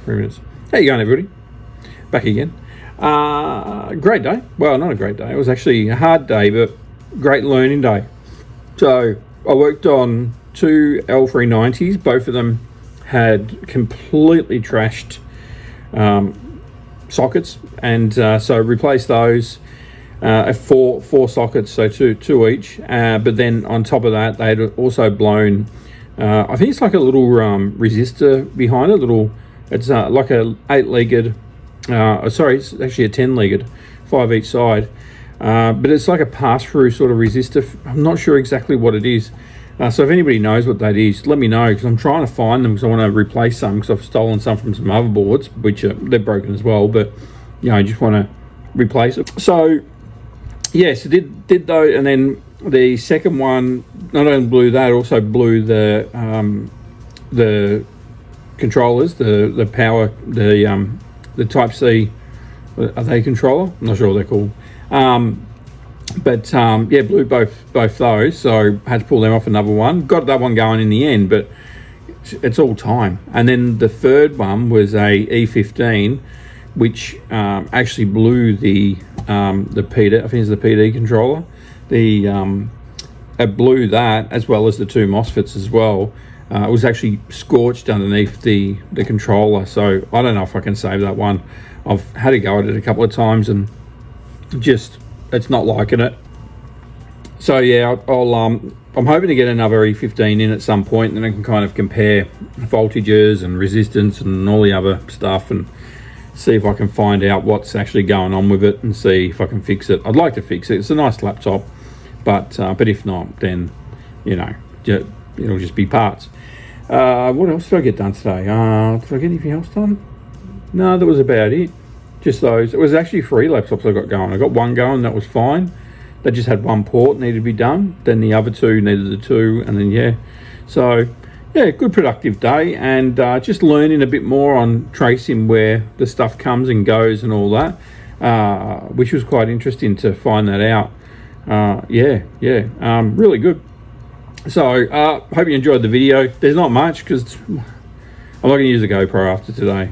3 minutes. How you going, everybody? Back again. Great day. Well, not a great day. It was actually a hard day, but great learning day. So I worked on two L390s. Both of them had completely trashed sockets, and so replaced those at four sockets, so two each. But then on top of that, they had also blown. I think it's like a little resistor behind it. It's like a 8-legged. Sorry, it's actually a 10-legged, 5 each side. But it's like a pass-through sort of resistor. I'm not sure exactly what it is. So if anybody knows what that is, let me know, because I'm trying to find them, because I want to replace some, because I've stolen some from some other boards, which they're broken as well. But I just want to replace it. So yes, it did though, and then the second one not only blew that, also blew the controllers, the power, the Type C. Are they controller? I'm not sure what they're called. Yeah, blew both those, so had to pull them off another one. Got that one going in the end, but it's all time. And then the third one was a E15, which actually blew the PD. I think it's the PD controller. It blew that, as well as the two MOSFETs as well. It was actually scorched underneath the controller, so I don't know if I can save that one. I've had a go at it a couple of times and just it's not liking it. So yeah, I'm hoping to get another E15 in at some point, and then I can kind of compare voltages and resistance and all the other stuff, and see if I can find out what's actually going on with it, and see if I can fix it. I'd like to fix it. It's a nice laptop, but if not, then it'll just be parts. What else did I get done today? Did I get anything else done? No, that was about it. Just those. It was actually 3 laptops I got going. I got one going, that was fine. They just had one port needed to be done. Then the other two needed the two, and then yeah. So yeah, good productive day, and just learning a bit more on tracing where the stuff comes and goes and all that, which was quite interesting to find that out. Really good. So hope you enjoyed the video. There's not much, because I'm not going to use a GoPro after today.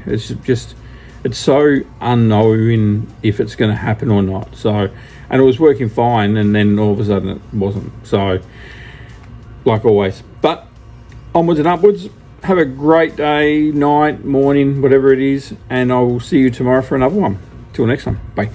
It's so unknown if it's going to happen or not. So, and it was working fine, and then all of a sudden it wasn't. So, like always. But onwards and upwards. Have a great day, night, morning, whatever it is, and I will see you tomorrow for another one. Till next time. Bye.